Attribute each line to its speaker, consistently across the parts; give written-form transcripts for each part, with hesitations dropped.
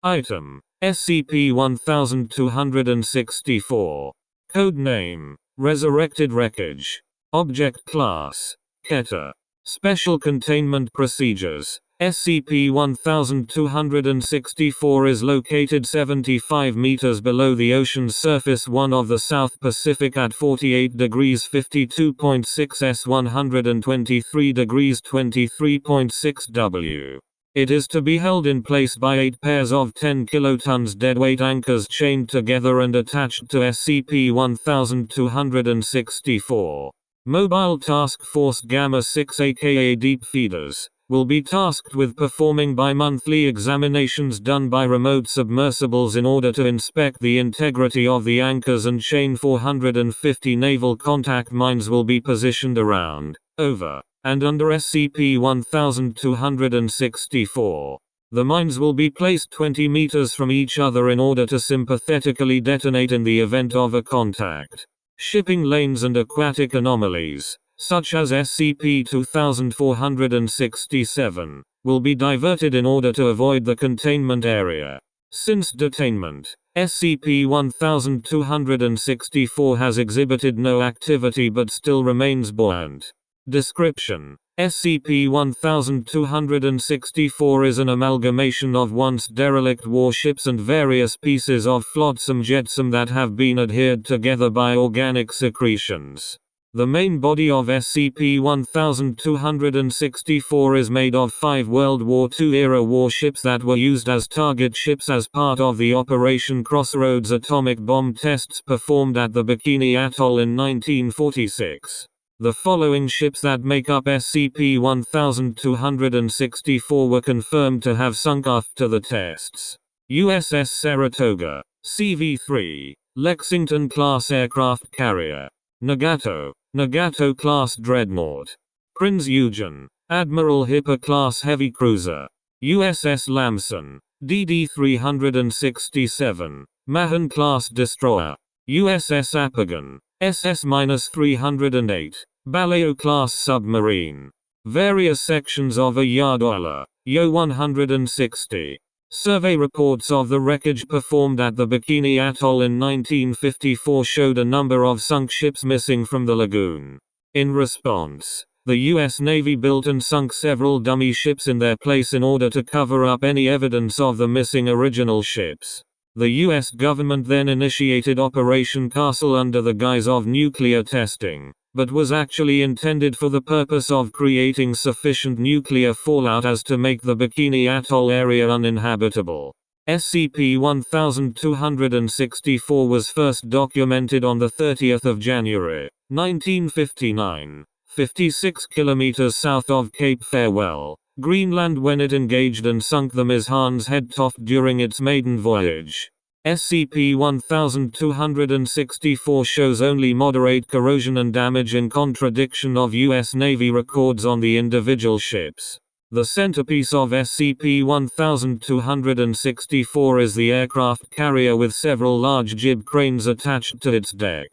Speaker 1: Item: SCP-1264. Codename: Resurrected Wreckage. Object Class: Keter. Special Containment Procedures: SCP-1264 is located 75 meters below the ocean's surface 1 of the South Pacific at 48 degrees 52.6 S 123 degrees 23.6 W. It is to be held in place by 8 pairs of 10 kilotons deadweight anchors chained together and attached to SCP-1264. Mobile Task Force Gamma-6 aka Deep Feeders will be tasked with performing bi-monthly examinations done by remote submersibles in order to inspect the integrity of the anchors and chain. 450 naval contact mines will be positioned around, over, and under SCP-1264. The mines will be placed 20 meters from each other in order to sympathetically detonate in the event of a contact. Shipping lanes and aquatic anomalies, such as SCP-2467, will be diverted in order to avoid the containment area. Since detainment, SCP-1264 has exhibited no activity but still remains buoyant. Description: SCP-1264 is an amalgamation of once derelict warships and various pieces of flotsam jetsam that have been adhered together by organic secretions. The main body of SCP-1264 is made of 5 World War II-era warships that were used as target ships as part of the Operation Crossroads atomic bomb tests performed at the Bikini Atoll in 1946. The following ships that make up SCP-1264 were confirmed to have sunk after the tests: USS Saratoga, CV-3, Lexington-class aircraft carrier; Nagato-class dreadnought; Prince Eugen, Admiral Hipper-class heavy cruiser; USS Lamson, DD-367, Mahan-class destroyer; USS Apagan, SS-308, Baleo-class submarine. Various sections of a Yardola, Yo-160. Survey reports of the wreckage performed at the Bikini Atoll in 1954 showed a number of sunk ships missing from the lagoon. In response, the U.S. Navy built and sunk several dummy ships in their place in order to cover up any evidence of the missing original ships. The U.S. government then initiated Operation Castle under the guise of nuclear testing, but was actually intended for the purpose of creating sufficient nuclear fallout as to make the Bikini Atoll area uninhabitable. SCP-1264 was first documented on the 30th of January, 1959, 56 kilometers south of Cape Farewell, Greenland when it engaged and sunk the Ms. Hans Hedtoft during its maiden voyage. SCP-1264 shows only moderate corrosion and damage in contradiction of U.S. Navy records on the individual ships. The centerpiece of SCP-1264 is the aircraft carrier with several large jib cranes attached to its deck.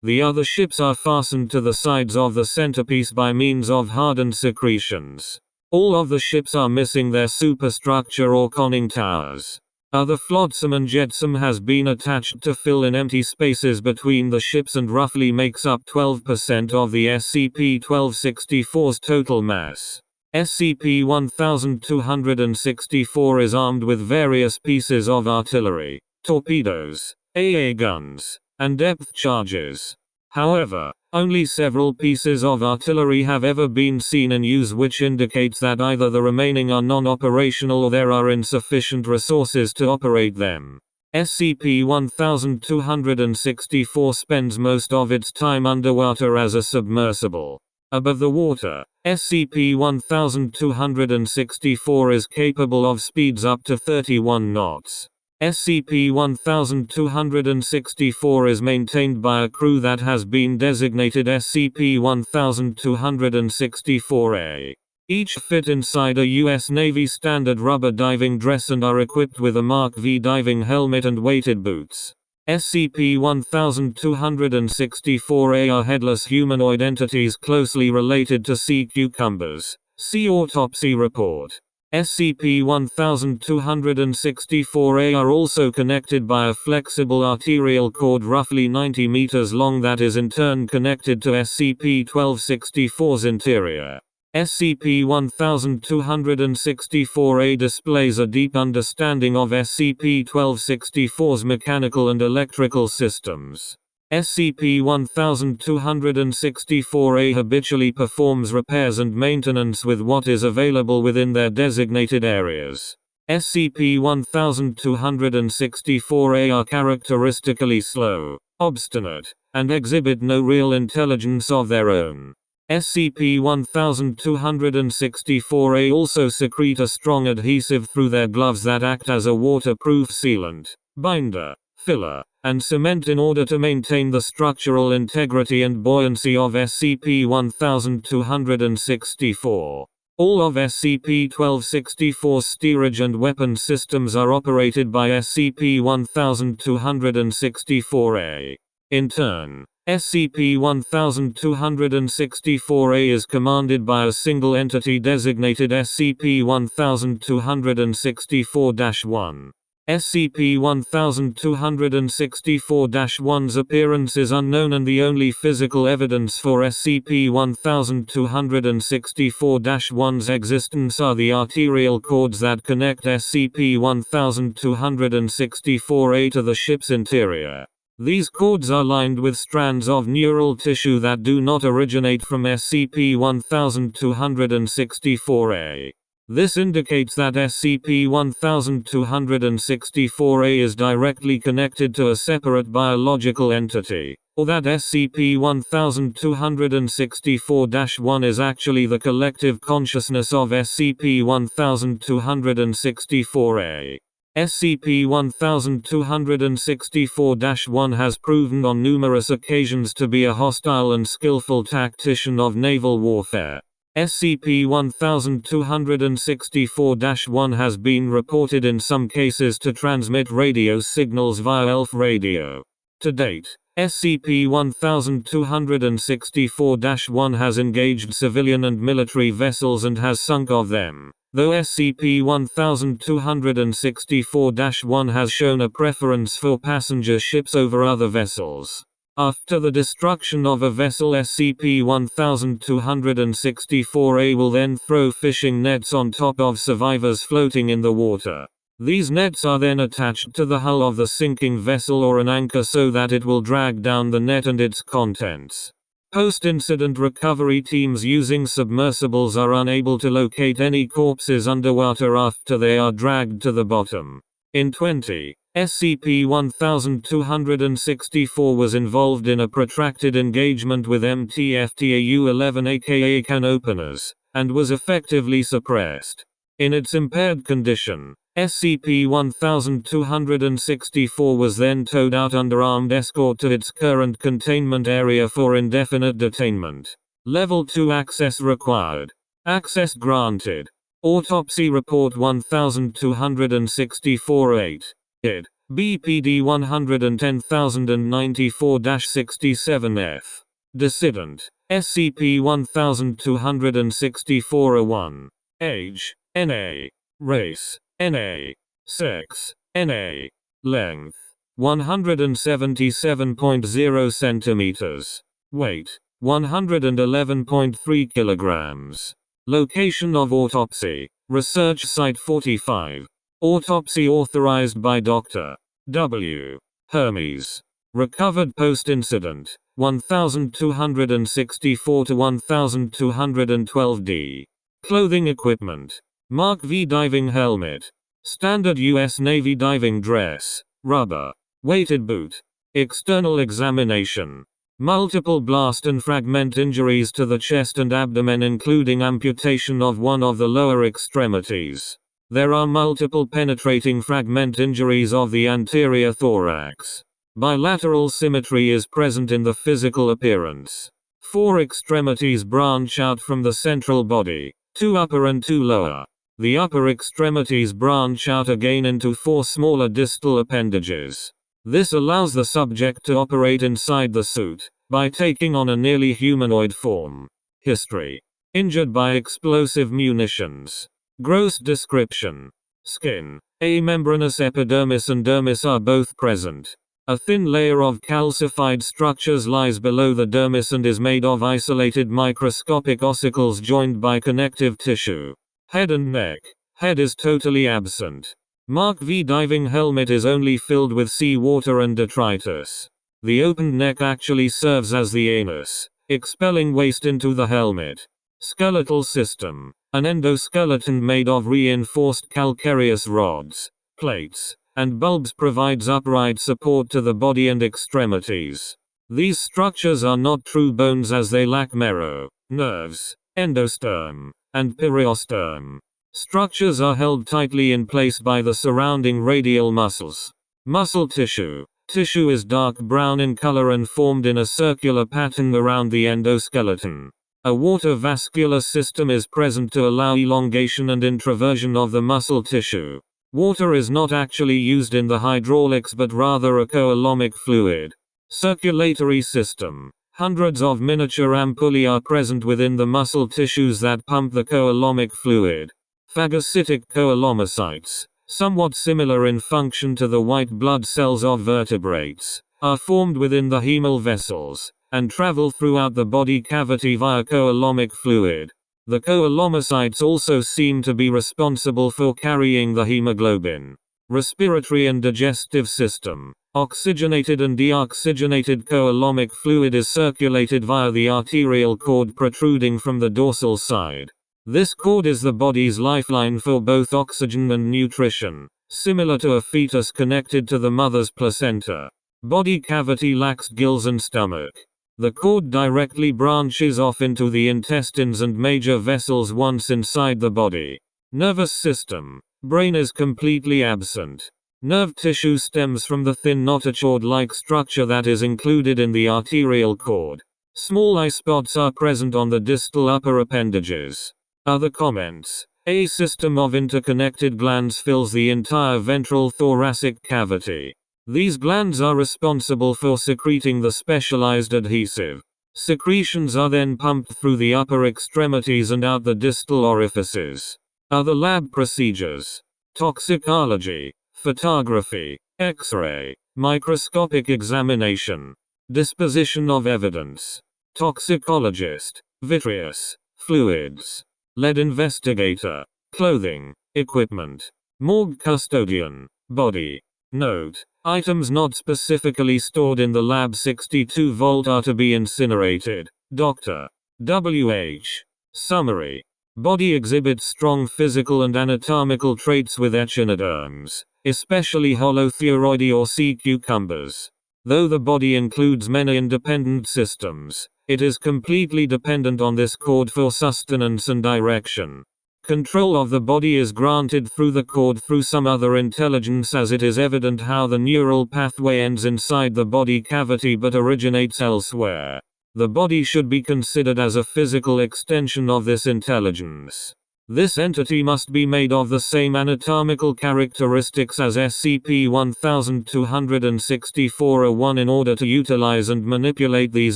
Speaker 1: The other ships are fastened to the sides of the centerpiece by means of hardened secretions. All of the ships are missing their superstructure or conning towers. Other flotsam and jetsam has been attached to fill in empty spaces between the ships and roughly makes up 12% of the SCP-1264's total mass. SCP-1264 is armed with various pieces of artillery, torpedoes, AA guns, and depth charges. However, only several pieces of artillery have ever been seen in use, which indicates that either the remaining are non-operational or there are insufficient resources to operate them. SCP-1264 spends most of its time underwater as a submersible. Above the water, SCP-1264 is capable of speeds up to 31 knots. SCP-1264 is maintained by a crew that has been designated SCP-1264-A. Each fit inside a U.S. Navy standard rubber diving dress and are equipped with a Mark V diving helmet and weighted boots. SCP-1264-A are headless humanoid entities closely related to sea cucumbers. See Autopsy report. SCP-1264-A are also connected by a flexible arterial cord roughly 90 meters long that is in turn connected to SCP-1264's interior. SCP-1264-A displays a deep understanding of SCP-1264's mechanical and electrical systems. SCP-1264-A habitually performs repairs and maintenance with what is available within their designated areas. SCP-1264-A are characteristically slow, obstinate, and exhibit no real intelligence of their own. SCP-1264-A also secrete a strong adhesive through their gloves that act as a waterproof sealant, binder, filler, and cement in order to maintain the structural integrity and buoyancy of SCP-1264. All of SCP-1264's steerage and weapon systems are operated by SCP-1264-A. In turn, SCP-1264-A is commanded by a single entity designated SCP-1264-1. SCP-1264-1's appearance is unknown and the only physical evidence for SCP-1264-1's existence are the arterial cords that connect SCP-1264-A to the ship's interior. These cords are lined with strands of neural tissue that do not originate from SCP-1264-A. This indicates that SCP-1264-A is directly connected to a separate biological entity, or that SCP-1264-1 is actually the collective consciousness of SCP-1264-A. SCP-1264-1 has proven on numerous occasions to be a hostile and skillful tactician of naval warfare. SCP-1264-1 has been reported in some cases to transmit radio signals via ELF radio. To date, SCP-1264-1 has engaged civilian and military vessels and has sunk of them, though SCP-1264-1 has shown a preference for passenger ships over other vessels. After the destruction of a vessel, SCP-1264-A will then throw fishing nets on top of survivors floating in the water. These nets are then attached to the hull of the sinking vessel or an anchor so that it will drag down the net and its contents. Post-incident recovery teams using submersibles are unable to locate any corpses underwater after they are dragged to the bottom. In 20, SCP-1264 was involved in a protracted engagement with MTFTAU-11 aka can openers, and was effectively suppressed. In its impaired condition, SCP-1264 was then towed out under armed escort to its current containment area for indefinite detainment. Level 2 access required. Access granted. Autopsy Report 1264-8. ID. BPD 110094-67F. Decedent. SCP-1264-1. Age. NA. Race. NA. Sex. NA. Length. 177.0 centimeters. Weight. 111.3 kilograms. Location of autopsy. Research Site 45. Autopsy authorized by Dr. W. Hermes. Recovered post-incident. 1264 to 1212D. Clothing equipment. Mark V diving helmet. Standard U.S. Navy diving dress. Rubber. Weighted boot. External examination. Multiple blast and fragment injuries to the chest and abdomen including amputation of one of the lower extremities. There are multiple penetrating fragment injuries of the anterior thorax. Bilateral symmetry is present in the physical appearance. 4 extremities branch out from the central body, 2 upper and 2 lower. The upper extremities branch out again into 4 smaller distal appendages. This allows the subject to operate inside the suit, by taking on a nearly humanoid form. History. Injured by explosive munitions. Gross description. Skin. A membranous epidermis and dermis are both present. A thin layer of calcified structures lies below the dermis and is made of isolated microscopic ossicles joined by connective tissue. Head and neck. Head is totally absent. Mark V diving helmet is only filled with seawater and detritus. The opened neck actually serves as the anus, expelling waste into the helmet. Skeletal system. An endoskeleton made of reinforced calcareous rods, plates, and bulbs provides upright support to the body and extremities. These structures are not true bones as they lack marrow, nerves, endostome, and periosteum. Structures are held tightly in place by the surrounding radial muscles. Muscle tissue. Tissue is dark brown in color and formed in a circular pattern around the endoskeleton. A water vascular system is present to allow elongation and introversion of the muscle tissue. Water is not actually used in the hydraulics but rather a coalomic fluid. Circulatory system. Hundreds of miniature ampullae are present within the muscle tissues that pump the coalomic fluid. Phagocytic coalomocytes, somewhat similar in function to the white blood cells of vertebrates, are formed within the hemal vessels and travel throughout the body cavity via coalomic fluid. The coalomocytes also seem to be responsible for carrying the hemoglobin. Respiratory and digestive system. Oxygenated and deoxygenated coalomic fluid is circulated via the arterial cord protruding from the dorsal side. This cord is the body's lifeline for both oxygen and nutrition, similar to a fetus connected to the mother's placenta. Body cavity lacks gills and stomach. The cord directly branches off into the intestines and major vessels once inside the body. Nervous system. Brain is completely absent. Nerve tissue stems from the thin notochord-like structure that is included in the arterial cord. Small eye spots are present on the distal upper appendages. Other comments. A system of interconnected glands fills the entire ventral thoracic cavity. These glands are responsible for secreting the specialized adhesive. Secretions are then pumped through the upper extremities and out the distal orifices. Other lab procedures. Toxicology, photography, X-ray, microscopic examination, disposition of evidence. Toxicologist, vitreous, fluids, lead investigator, clothing, equipment, morgue custodian, body. Note: items not specifically stored in the lab 62 vault are to be incinerated. Dr. W.H. Summary. Body exhibits strong physical and anatomical traits with echinoderms, especially holothyroidy or sea cucumbers. Though the body includes many independent systems, it is completely dependent on this cord for sustenance and direction. Control of the body is granted through the cord through some other intelligence, as it is evident how the neural pathway ends inside the body cavity but originates elsewhere. The body should be considered as a physical extension of this intelligence. This entity must be made of the same anatomical characteristics as SCP-1264-01 in order to utilize and manipulate these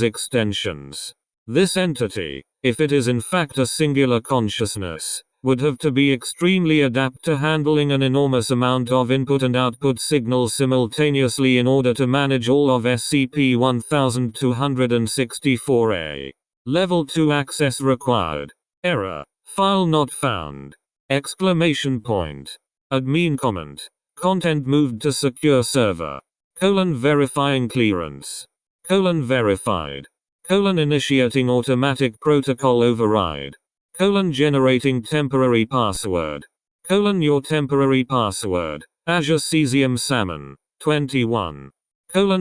Speaker 1: extensions. This entity, if it is in fact a singular consciousness, would have to be extremely adept to handling an enormous amount of input and output signals simultaneously in order to manage all of SCP-1264-A. Level 2 access required. Error. File not found. Exclamation point. Admin comment. Content moved to secure server. Verifying clearance. Verified. Initiating automatic protocol override. Generating temporary password. Your temporary password. Azure Cesium Salmon. 21.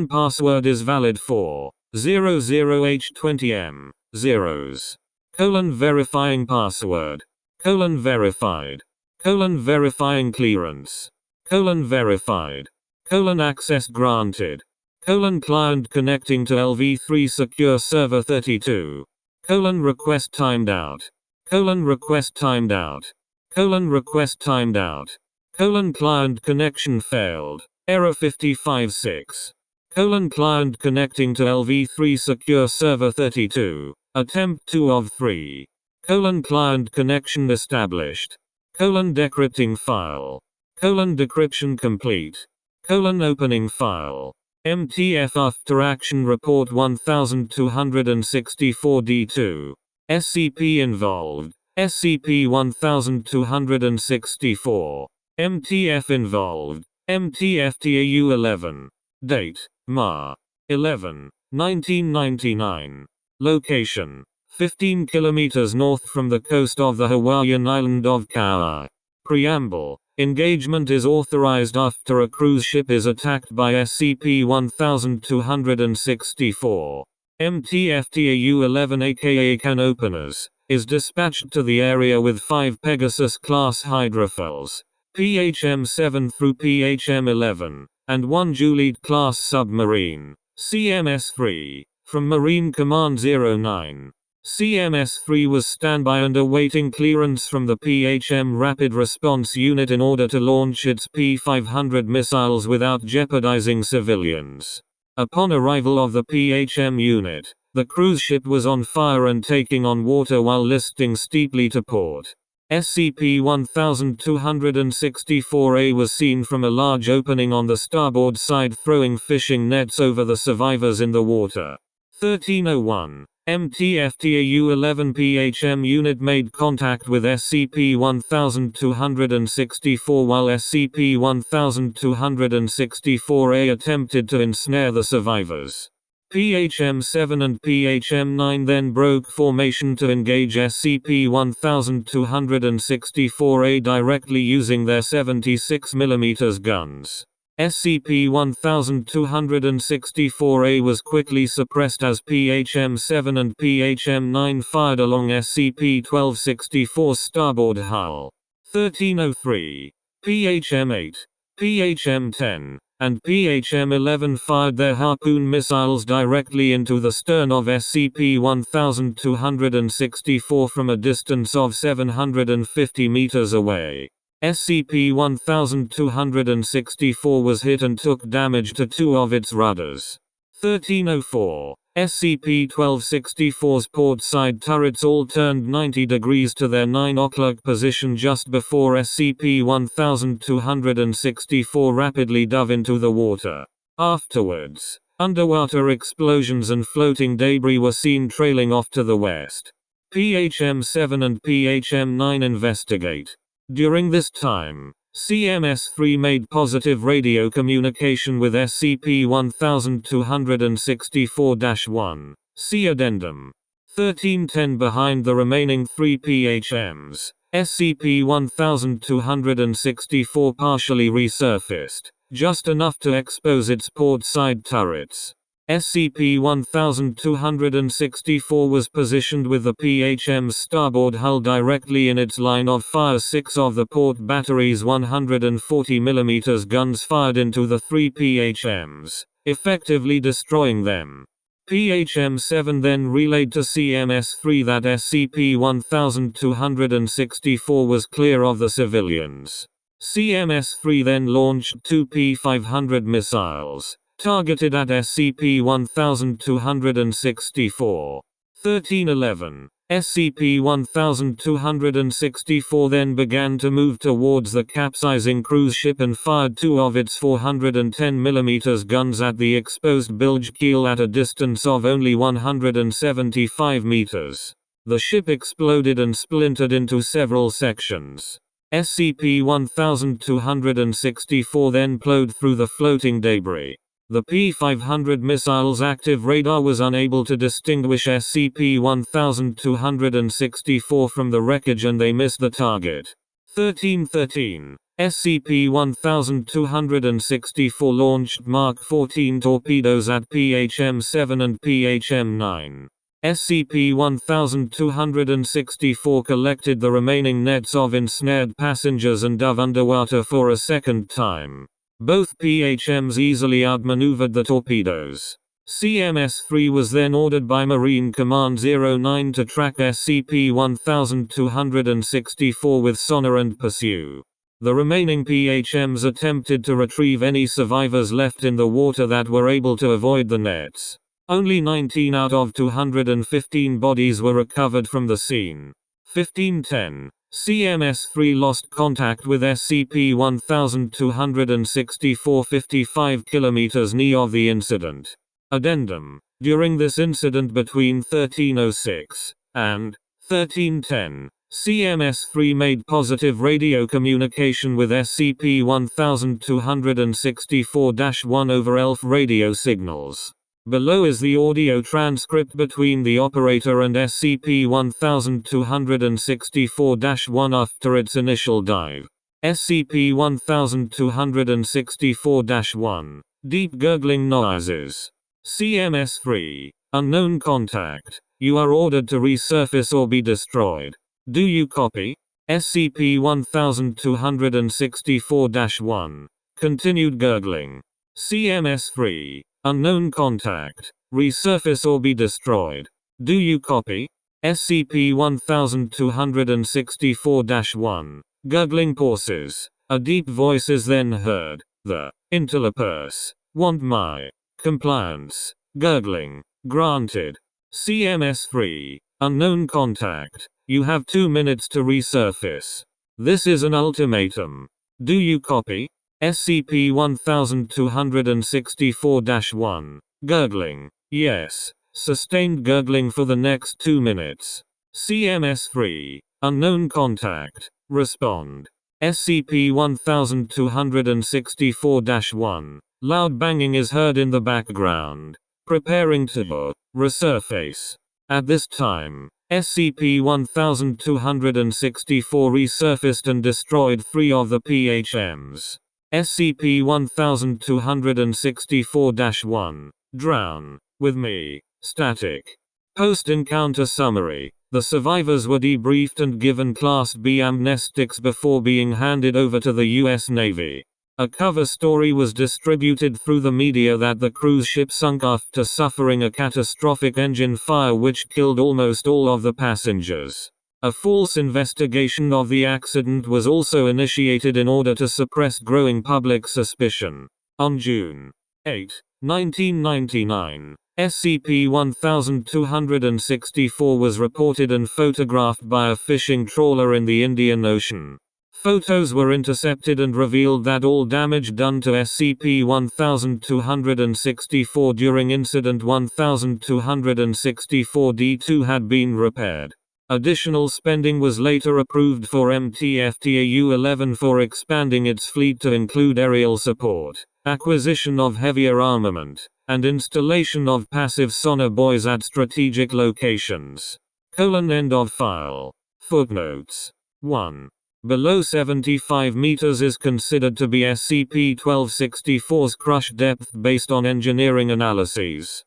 Speaker 1: Password is valid for 00H20M. Zeros. Verifying password. Verified. Verifying clearance. Verified. Access granted. Client connecting to LV3 Secure Server 32. Request timed out. Request timed out. Request timed out. Client connection failed. Error 556. Client connecting to LV3 Secure Server 32. Attempt 2 of 3. Client connection established. Decrypting file. Decryption complete. Opening file. MTF After Action Report 1264D2. SCP involved. SCP-1264. MTF involved. MTF-TAU 11. Date: Ma. 11, 1999. Location: 15 kilometers north from the coast of the Hawaiian island of Kauai. Preamble: engagement is authorized after a cruise ship is attacked by SCP-1264. MTF-TAU-11 aka can openers is dispatched to the area with 5 Pegasus-class hydrofoils, PHM-7 through PHM-11, and 1 Juliet-class submarine, CMS-3, from Marine Command 09. CMS-3 was standby and awaiting clearance from the PHM Rapid Response Unit in order to launch its P-500 missiles without jeopardizing civilians. Upon arrival of the PHM unit, the cruise ship was on fire and taking on water while listing steeply to port. SCP-1264-A was seen from a large opening on the starboard side throwing fishing nets over the survivors in the water. 1301. MTF-TAU-11 PHM unit made contact with SCP-1264 while SCP-1264-A attempted to ensnare the survivors. PHM-7 and PHM-9 then broke formation to engage SCP-1264-A directly using their 76mm guns. SCP-1264-A was quickly suppressed as PHM-7 and PHM-9 fired along SCP-1264's starboard hull. 1303. PHM-8, PHM-10, and PHM-11 fired their Harpoon missiles directly into the stern of SCP-1264 from a distance of 750 meters away. SCP-1264 was hit and took damage to 2 of its rudders. 1304. SCP-1264's port side turrets all turned 90 degrees to their 9 o'clock position just before SCP-1264 rapidly dove into the water. Afterwards, underwater explosions and floating debris were seen trailing off to the west. PHM-7 and PHM-9 investigate. During this time, CMS-3 made positive radio communication with SCP-1264-1. See Addendum. 1310. Behind the remaining 3 PHMs, SCP-1264 partially resurfaced, just enough to expose its port side turrets. SCP-1264 was positioned with the PHM's starboard hull directly in its line of fire. 6 of the port battery's 140mm guns fired into the 3 PHMs, effectively destroying them. PHM-7 then relayed to CMS-3 that SCP-1264 was clear of the civilians. CMS-3 then launched 2 P-500 missiles, targeted at SCP-1264. 1311. SCP-1264 then began to move towards the capsizing cruise ship and fired 2 of its 410mm guns at the exposed bilge keel at a distance of only 175 meters. The ship exploded and splintered into several sections. SCP-1264 then plowed through the floating debris. The P-500 missile's active radar was unable to distinguish SCP-1264 from the wreckage and they missed the target. 1313. SCP-1264 launched Mark 14 torpedoes at PHM-7 and PHM-9. SCP-1264 collected the remaining nets of ensnared passengers and dove underwater for a second time. Both PHMs easily outmaneuvered the torpedoes. CMS-3 was then ordered by Marine Command 09 to track SCP-1264 with sonar and pursue. The remaining PHMs attempted to retrieve any survivors left in the water that were able to avoid the nets. Only 19 out of 215 bodies were recovered from the scene. 1510. CMS-3 lost contact with SCP-1264 55 km NE of the incident. Addendum. During this incident between 1306 and 1310, CMS-3 made positive radio communication with SCP-1264-1 over ELF radio signals. Below is the audio transcript between the operator and SCP-1264-1 after its initial dive. SCP-1264-1. Deep gurgling noises. CMS-3. Unknown contact. You are ordered to resurface or be destroyed. Do you copy? SCP-1264-1. Continued gurgling. CMS-3. Unknown contact. Resurface or be destroyed. Do you copy? SCP-1264-1. Gurgling pauses. A deep voice is then heard. The interlopers want my compliance. Gurgling. Granted. CMS-3. Unknown contact. You have 2 minutes to resurface. This is an ultimatum. Do you copy? SCP-1264-1. Gurgling. Yes. Sustained gurgling for the next 2 minutes. CMS-3. Unknown contact. Respond. SCP-1264-1. Loud banging is heard in the background. Preparing to resurface. At this time, SCP-1264 resurfaced and destroyed 3 of the PHMs. SCP-1264-1. Drown. With me. Static. Post-encounter summary. The survivors were debriefed and given Class B amnestics before being handed over to the U.S. Navy. A cover story was distributed through the media that the cruise ship sunk after suffering a catastrophic engine fire which killed almost all of the passengers. A false investigation of the accident was also initiated in order to suppress growing public suspicion. On June 8, 1999, SCP-1264 was reported and photographed by a fishing trawler in the Indian Ocean. Photos were intercepted and revealed that all damage done to SCP-1264 during Incident 1264-D2 had been repaired. Additional spending was later approved for MTFTAU-11 for expanding its fleet to include aerial support, acquisition of heavier armament, and installation of passive sonar buoys at strategic locations. End of file. Footnotes. 1. Below 75 meters is considered to be SCP-1264's crush depth based on engineering analyses.